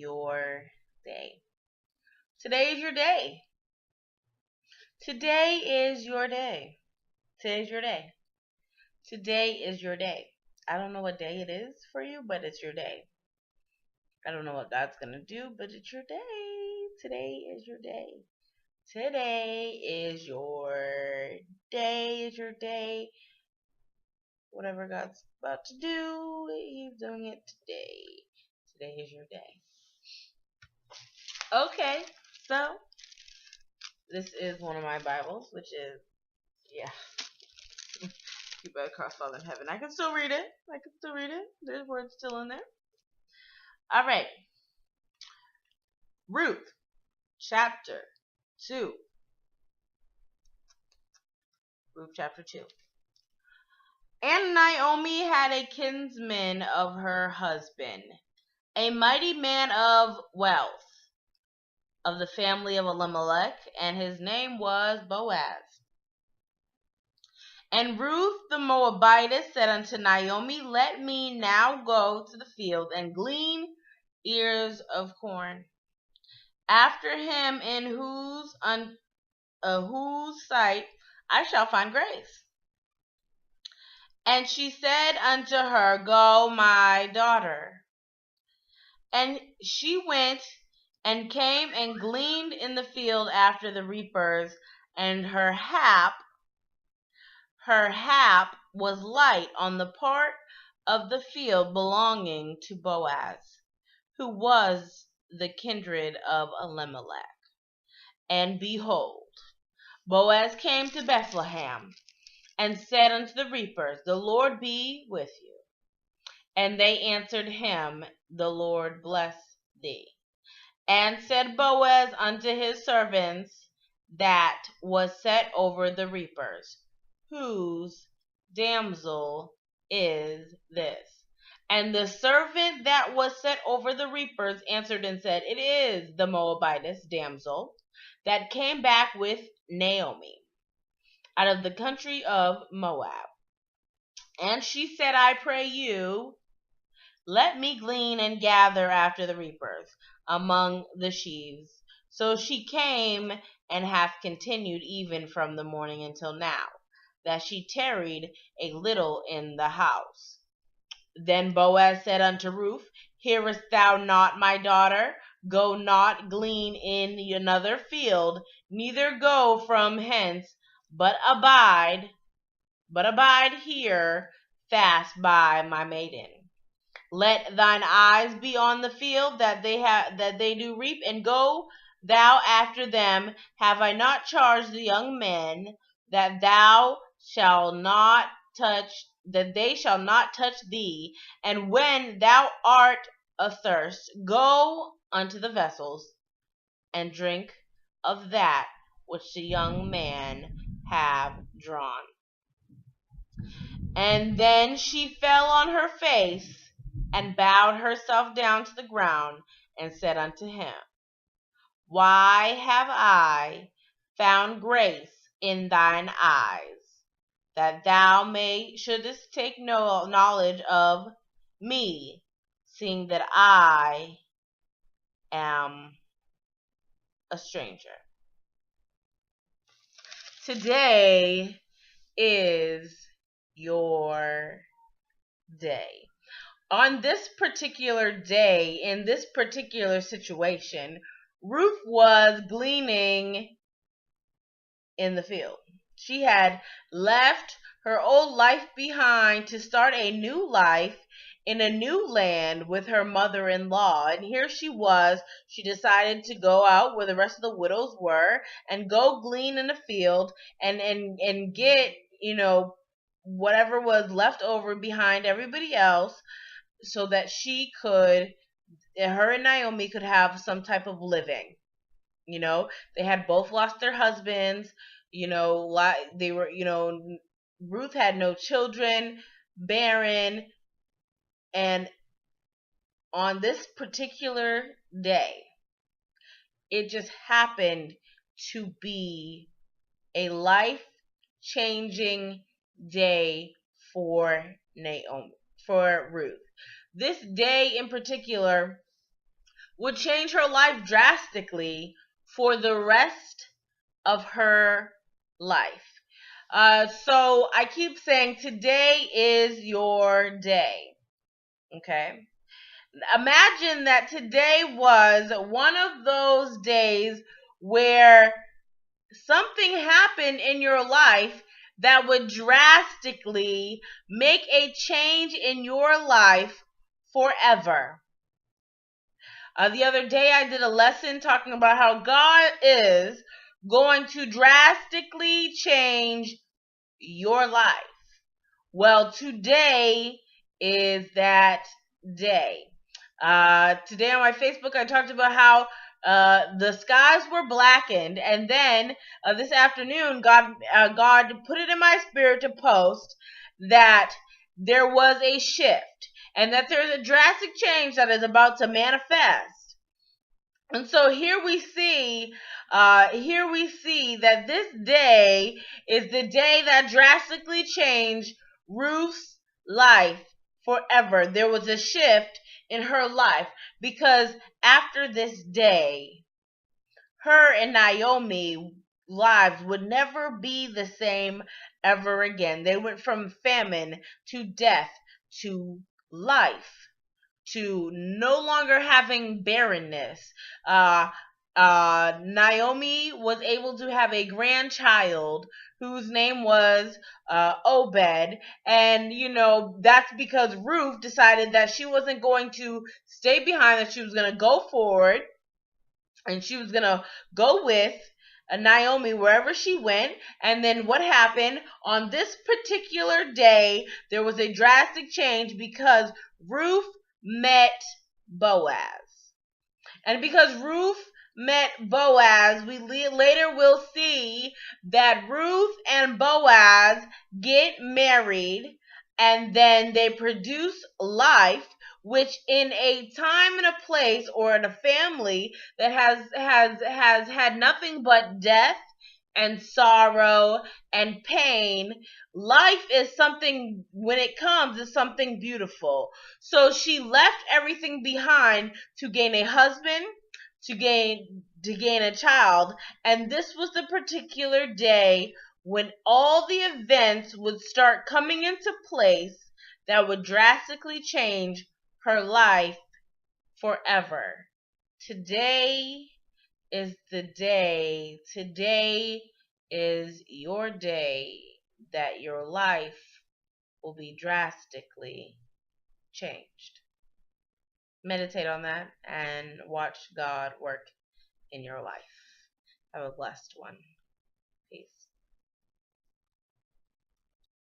your day. Today is your day. Today is your day. Today's your day. Today is your day. I don't know what day it is for you, but it's your day. I don't know what God's going to do, but it's your day. Today is your day. Today is your day. Is your day. Whatever God's about to do, He's doing it today. Today is your day. Okay, so this is one of my Bibles, which is, yeah, keep it across all in heaven. I can still read it. There's words still in there. All right. Ruth, chapter 2. Ruth, chapter 2. And Naomi had a kinsman of her husband, a mighty man of wealth, of the family of Elimelech, and his name was Boaz. And Ruth the Moabitess said unto Naomi, Let me now go to the field and glean ears of corn after him in whose sight I shall find grace. And she said unto her, Go, my daughter. And she went and came and gleaned in the field after the reapers, and her hap was light on the part of the field belonging to Boaz, who was the kindred of Elimelech. And behold, Boaz came to Bethlehem, and said unto the reapers, The Lord be with you. And they answered him, The Lord bless thee. And said Boaz unto his servants that was set over the reapers, Whose damsel is this? And the servant that was set over the reapers answered and said, It is the Moabitess damsel that came back with Naomi out of the country of Moab. And she said, I pray you, let me glean and gather after the reapers among the sheaves. So she came and hath continued even from the morning until now, that she tarried a little in the house. Then Boaz said unto Ruth, Hearest thou not, my daughter? Go not glean in another field, neither go from hence, but abide here fast by my maiden. Let thine eyes be on the field that they do reap, and go thou after them. Have I not charged the young men that they shall not touch thee? And when thou art athirst, go unto the vessels, and drink of that which the young man have drawn. And then she fell on her face, and bowed herself down to the ground, and said unto him, Why have I found grace in thine eyes, that thou shouldest take no knowledge of me, seeing that I am a stranger? Today is your day. On this particular day, in this particular situation, Ruth was gleaning in the field. She had left her old life behind to start a new life in a new land with her mother-in-law. And here she was. She decided to go out where the rest of the widows were and go glean in the field and get, whatever was left over behind everybody else, so that her and Naomi could have some type of living. They had both lost their husbands. They were, Ruth had no children, barren. And on this particular day, it just happened to be a life-changing day for Ruth. This day in particular would change her life drastically for the rest of her life. So I keep saying today is your day. Okay. Imagine that today was one of those days where something happened in your life that would drastically make a change in your life forever. The other day I did a lesson talking about how God is going to drastically change your life. Well, today is that day. Today on my Facebook, I talked about how the skies were blackened, and then this afternoon, God put it in my spirit to post that there was a shift, and that there's a drastic change that is about to manifest. And so here we see that this day is the day that drastically changed Ruth's life forever. There was a shift in her life because after this day, her and Naomi lives would never be the same ever again. They went from famine to death to life to no longer having barrenness. Naomi was able to have a grandchild whose name was Obed. And, that's because Ruth decided that she wasn't going to stay behind, that she was going to go forward and she was going to go with Naomi wherever she went. And then what happened on this particular day, there was a drastic change because Ruth met Boaz. And because Ruth met Boaz, we later will see that Ruth and Boaz get married, and then they produce life, which in a time and a place or in a family that has had nothing but death and sorrow and pain, life is something, when it comes, is something beautiful. So she left everything behind to gain a husband, to gain a child, and this was the particular day when all the events would start coming into place that would drastically change her life forever. Today is the day. Today is your day that your life will be drastically changed. Meditate on that and watch God work in your life. Have a blessed one. Peace.